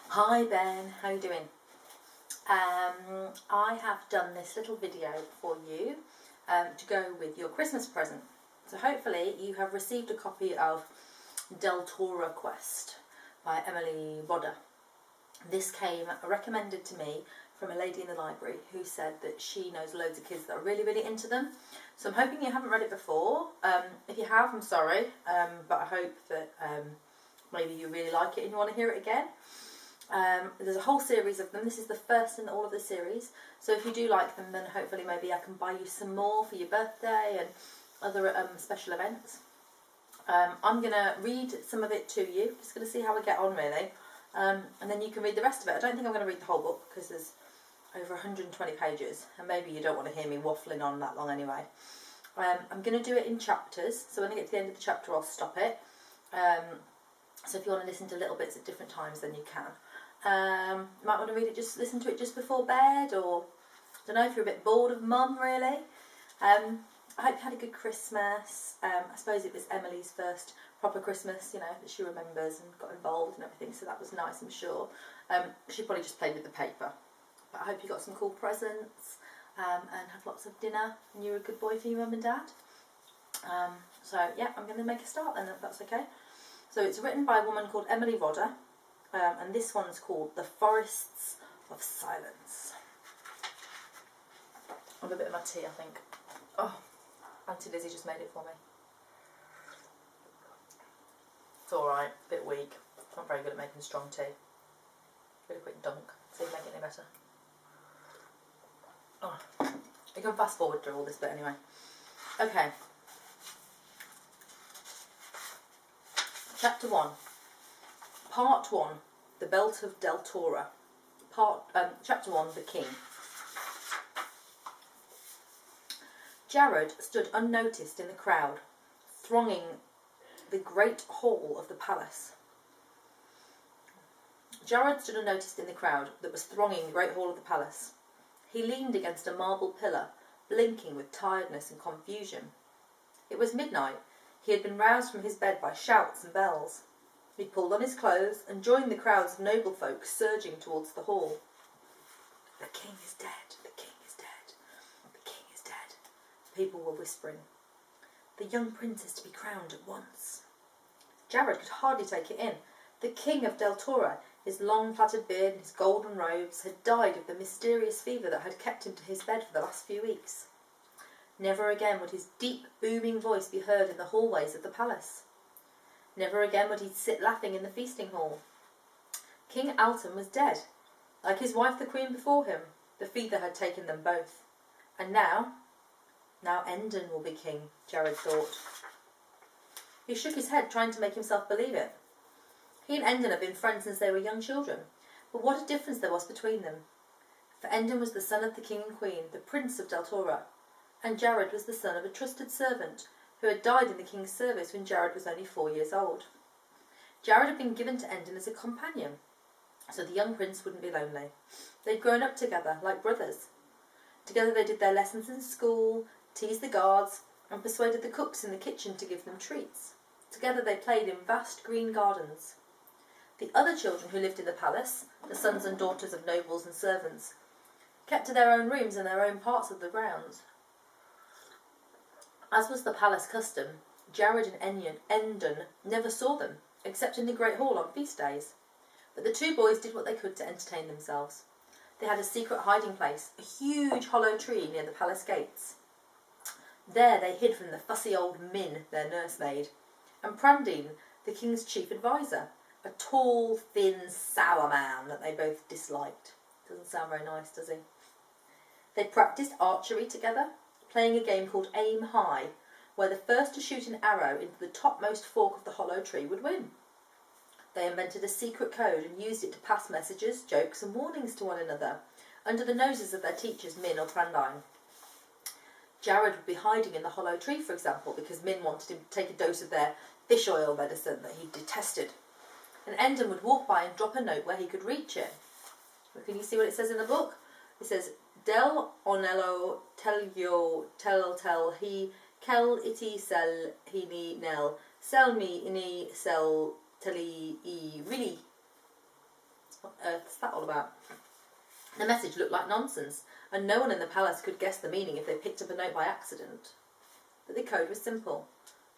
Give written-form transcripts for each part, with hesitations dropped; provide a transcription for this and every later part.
Hi Ben, how are you doing? I have done this little video for you to go with your Christmas present. So hopefully you have received a copy of Deltora Quest by Emily Rodda. This came recommended to me from a lady in the library who said that she knows loads of kids that are really, really into them. So I'm hoping you haven't read it before. If you have, I'm sorry, but I hope that maybe you really like it and you want to hear it again. There's a whole series of them. This is the first in all of the series. So if you do like them, then hopefully maybe I can buy you some more for your birthday and other special events. I'm going to read some of it to you. Just going to see how we get on, really. And then you can read the rest of it. I don't think I'm going to read the whole book because there's over 120 pages. And maybe you don't want to hear me waffling on that long anyway. I'm going to do it in chapters. So when I get to the end of the chapter, I'll stop it. So if you want to listen to little bits at different times, then you can. You might want to read it, just listen to it just before bed, or I don't know, if you're a bit bored of mum, really. I hope you had a good Christmas. I suppose it was Emily's first proper Christmas, you know, that she remembers and got involved and everything, so that was nice, I'm sure. She probably just played with the paper. But I hope you got some cool presents and had lots of dinner and you were a good boy for your mum and dad. So yeah, I'm going to make a start then, if that's okay. So it's written by a woman called Emily Rodda. And this one's called The Forests of Silence. I have a bit of my tea, I think. Oh, Auntie Lizzie just made it for me. It's alright, a bit weak. Not very good at making strong tea. Really quick dunk, see if I make it any better. Oh, you can fast forward through all this bit anyway. Okay. Chapter 1. Part 1, The Belt of Deltora. Chapter 1, The King. Jared stood unnoticed in the crowd, thronging the great hall of the palace. Jared stood unnoticed in the crowd that was thronging the great hall of the palace. He leaned against a marble pillar, blinking with tiredness and confusion. It was midnight. He had been roused from his bed by shouts and bells. He pulled on his clothes and joined the crowds of noble folk surging towards the hall. The king is dead, the king is dead, the king is dead, people were whispering. The young prince is to be crowned at once. Jared could hardly take it in. The king of Deltora, his long plaited beard and his golden robes, had died of the mysterious fever that had kept him to his bed for the last few weeks. Never again would his deep, booming voice be heard in the hallways of the palace. Never again would he sit laughing in the feasting hall. King Alton was dead. Like his wife the queen before him, the fever had taken them both. And now Endon will be king, Jared thought. He shook his head, trying to make himself believe it. He and Endon had been friends since they were young children, but what a difference there was between them. For Endon was the son of the king and queen, the prince of Deltora, and Jared was the son of a trusted servant who had died in the king's service when Jared was only 4 years old. Jared had been given to Endon as a companion, so the young prince wouldn't be lonely. They'd grown up together, like brothers. Together they did their lessons in school, teased the guards, and persuaded the cooks in the kitchen to give them treats. Together they played in vast green gardens. The other children who lived in the palace, the sons and daughters of nobles and servants, kept to their own rooms and their own parts of the grounds. As was the palace custom, Jared and Endon never saw them, except in the great hall on feast days. But the two boys did what they could to entertain themselves. They had a secret hiding place, a huge hollow tree near the palace gates. There they hid from the fussy old Min, their nursemaid, and Prandine, the king's chief adviser, a tall, thin, sour man that they both disliked. Doesn't sound very nice, does he? They practised archery together, playing a game called Aim High, where the first to shoot an arrow into the topmost fork of the hollow tree would win. They invented a secret code and used it to pass messages, jokes and warnings to one another, under the noses of their teachers Min or Prandine. Jared would be hiding in the hollow tree, for example, because Min wanted him to take a dose of their fish oil medicine that he detested. And Endon would walk by and drop a note where he could reach it. But can you see what it says in the book? It says, Del Onello tell he Kel iti sel hini nel, sel me ini sel teli e really. What on earth is that all about? The message looked like nonsense, and no one in the palace could guess the meaning if they picked up a note by accident. But the code was simple.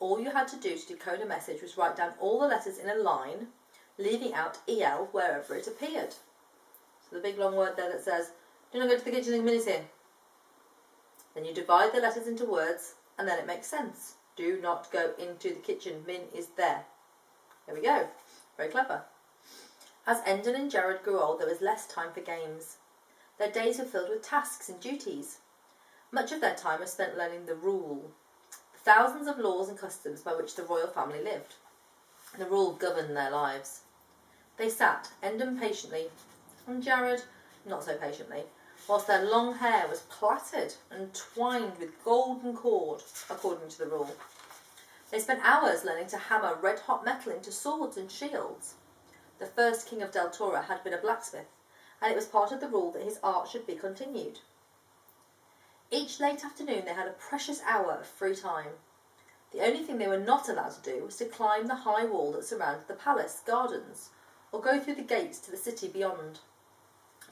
All you had to do to decode a message was write down all the letters in a line, leaving out EL wherever it appeared. So the big long word there that says, do not go to the kitchen in a minute here. Then you divide the letters into words, and then it makes sense. Do not go into the kitchen, Min is there. There we go. Very clever. As Endon and Jared grew old, there was less time for games. Their days were filled with tasks and duties. Much of their time was spent learning the rule, the thousands of laws and customs by which the royal family lived. The rule governed their lives. They sat, Endon patiently, and Jared not so patiently, whilst their long hair was plaited and twined with golden cord, according to the rule. They spent hours learning to hammer red-hot metal into swords and shields. The first king of Deltora had been a blacksmith, and it was part of the rule that his art should be continued. Each late afternoon they had a precious hour of free time. The only thing they were not allowed to do was to climb the high wall that surrounded the palace gardens, or go through the gates to the city beyond.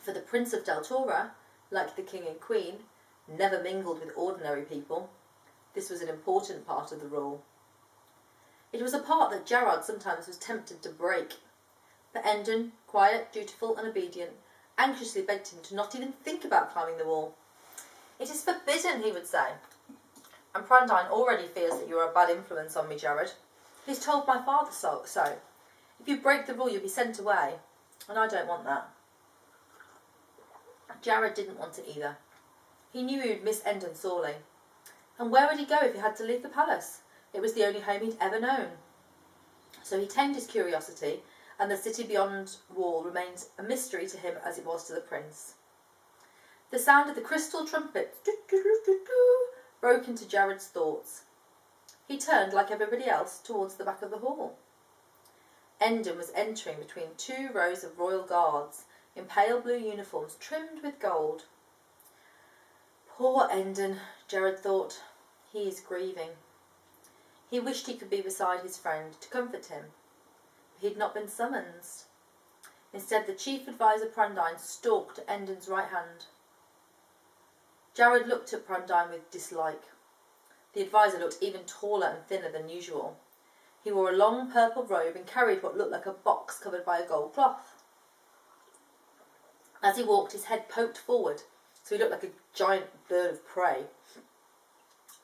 For the Prince of Deltora, like the King and Queen, never mingled with ordinary people. This was an important part of the rule. It was a part that Jared sometimes was tempted to break. But Endon, quiet, dutiful and obedient, anxiously begged him to not even think about climbing the wall. It is forbidden, he would say. And Prandine already fears that you are a bad influence on me, Jared. He's told my father so. If you break the rule, you'll be sent away. And I don't want that. Jared didn't want it either. He knew he would miss Endon sorely. And where would he go if he had to leave the palace? It was the only home he'd ever known. So he tamed his curiosity, and the city beyond wall remained a mystery to him as it was to the prince. The sound of the crystal trumpet broke into Jared's thoughts. He turned, like everybody else, towards the back of the hall. Endon was entering between two rows of royal guards in pale blue uniforms trimmed with gold. Poor Endon, Jared thought. He is grieving. He wished he could be beside his friend to comfort him. He had not been summoned. Instead, the chief adviser Prandine stalked at Endon's right hand. Jared looked at Prandine with dislike. The adviser looked even taller and thinner than usual. He wore a long purple robe and carried what looked like a box covered by a gold cloth. As he walked, his head poked forward, so he looked like a giant bird of prey.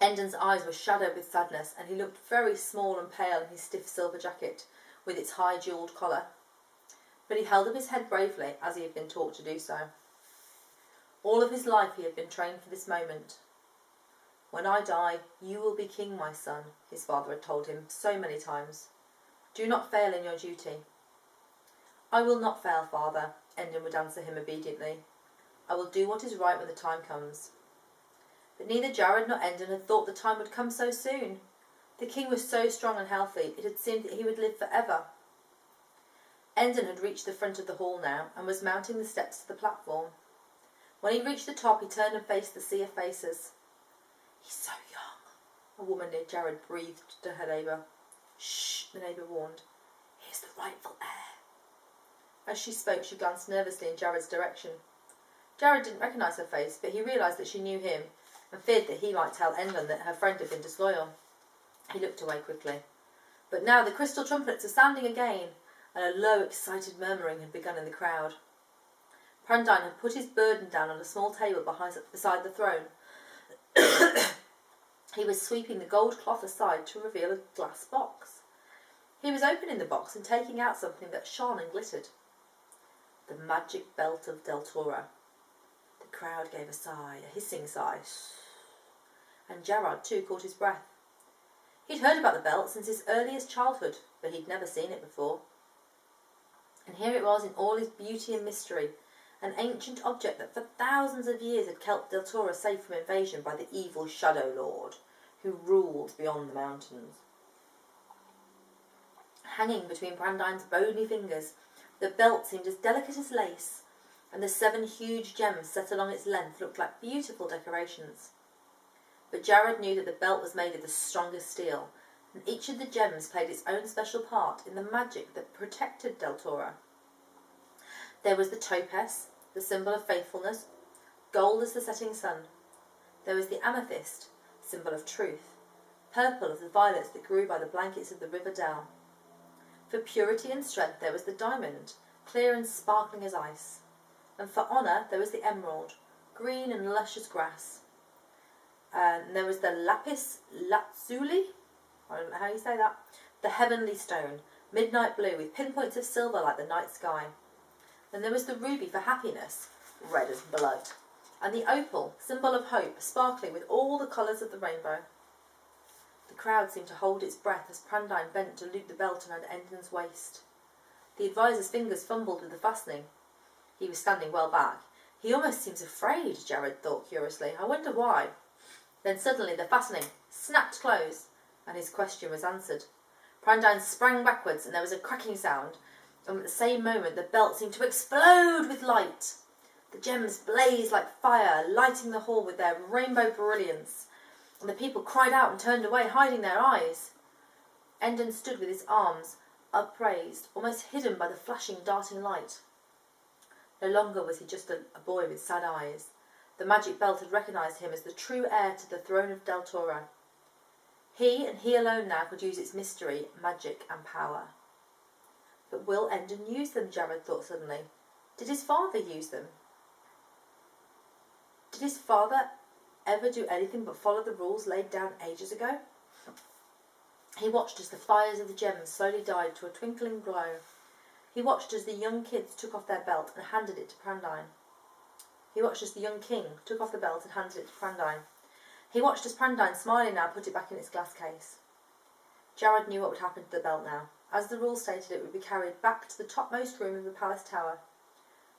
Endon's eyes were shadowed with sadness, and he looked very small and pale in his stiff silver jacket, with its high jewelled collar. But he held up his head bravely, as he had been taught to do so. All of his life he had been trained for this moment. When I die, you will be king, my son, his father had told him so many times. Do not fail in your duty. I will not fail, father, Endon would answer him obediently. I will do what is right when the time comes. But neither Jared nor Endon had thought the time would come so soon. The king was so strong and healthy, it had seemed that he would live forever. Endon had reached the front of the hall now, and was mounting the steps to the platform. When he reached the top, he turned and faced the sea of faces. He's so young, a woman near Jared breathed to her neighbour. Shh, the neighbour warned. He's the rightful heir. As she spoke, she glanced nervously in Jared's direction. Jared didn't recognise her face, but he realised that she knew him, and feared that he might tell Endon that her friend had been disloyal. He looked away quickly. But now the crystal trumpets are sounding again, and a low, excited murmuring had begun in the crowd. Prandine had put his burden down on a small table beside the throne. He was sweeping the gold cloth aside to reveal a glass box. He was opening the box and taking out something that shone and glittered. The magic belt of Deltora. The crowd gave a sigh, a hissing sigh. And Jared too caught his breath. He'd heard about the belt since his earliest childhood, but he'd never seen it before. And here it was in all its beauty and mystery, an ancient object that for thousands of years had kept Deltora safe from invasion by the evil Shadow Lord, who ruled beyond the mountains. Hanging between Brandine's bony fingers, the belt seemed as delicate as lace, and the 7 huge gems set along its length looked like beautiful decorations. but Jared knew that the belt was made of the strongest steel, and each of the gems played its own special part in the magic that protected Deltora. There was the topaz, the symbol of faithfulness, gold as the setting sun. There was the amethyst, symbol of truth, purple as the violets that grew by the blankets of the river dell. For purity and strength there was the diamond, clear and sparkling as ice. And for honour there was the emerald, green and luscious grass. And there was the lapis lazuli, I don't know how you say that, the heavenly stone, midnight blue with pinpoints of silver like the night sky. Then there was the ruby for happiness, red as blood, and the opal, symbol of hope, sparkling with all the colours of the rainbow. The crowd seemed to hold its breath as Prandine bent to loop the belt around Endon's waist. The advisor's fingers fumbled with the fastening. He was standing well back. He almost seems afraid, Jared thought curiously. I wonder why. Then suddenly the fastening snapped close, and his question was answered. Prandine sprang backwards, and there was a cracking sound, and at the same moment the belt seemed to explode with light. The gems blazed like fire, lighting the hall with their rainbow brilliance, and the people cried out and turned away, hiding their eyes. Endon stood with his arms upraised, almost hidden by the flashing, darting light. No longer was he just a boy with sad eyes. The magic belt had recognised him as the true heir to the throne of Deltora. He, and he alone now, could use its mystery, magic and power. But will Endon use them, Jared thought suddenly. Did his father use them? Did his father ever do anything but follow the rules laid down ages ago? He watched as the fires of the gems slowly died to a twinkling glow. He watched as the young kids took off their belt and handed it to Prandine. He watched as the young king took off the belt and handed it to Prandine. He watched as Prandine, smiling now, put it back in its glass case. Jared knew what would happen to the belt now. As the rules stated, it would be carried back to the topmost room of the palace tower.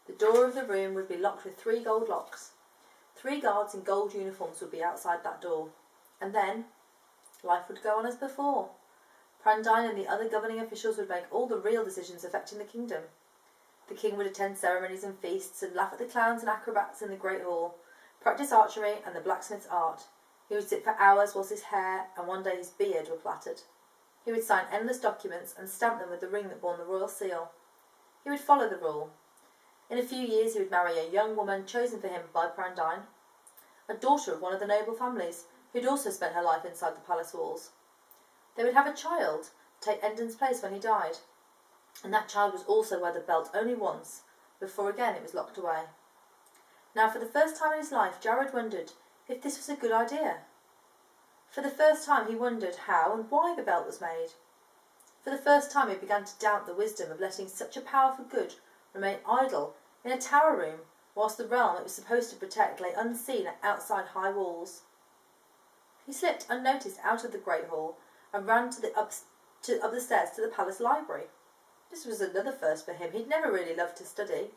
The door of the room would be locked with 3 gold locks. 3 guards in gold uniforms would be outside that door. And then life would go on as before. Prandine and the other governing officials would make all the real decisions affecting the kingdom. The king would attend ceremonies and feasts and laugh at the clowns and acrobats in the great hall, practice archery and the blacksmith's art. He would sit for hours whilst his hair and one day his beard were plaited. He would sign endless documents and stamp them with the ring that bore the royal seal. He would follow the rule. In a few years he would marry a young woman chosen for him by Prandine, a daughter of one of the noble families, who had also spent her life inside the palace walls. They would have a child to take Endon's place when he died, and that child was also wear the belt only once, before again it was locked away. Now for the first time in his life, Jared wondered if this was a good idea. For the first time he wondered how and why the belt was made. For the first time he began to doubt the wisdom of letting such a power for good remain idle in a tower room, whilst the realm it was supposed to protect lay unseen outside high walls. He slipped unnoticed out of the great hall and ran up the stairs to the palace library. This was another first for him. He'd never really loved to study.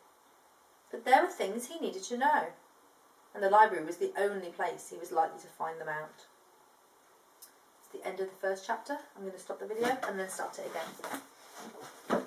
But there were things he needed to know, and the library was the only place he was likely to find them out. It's the end of the first chapter. I'm going to stop the video and then start it again.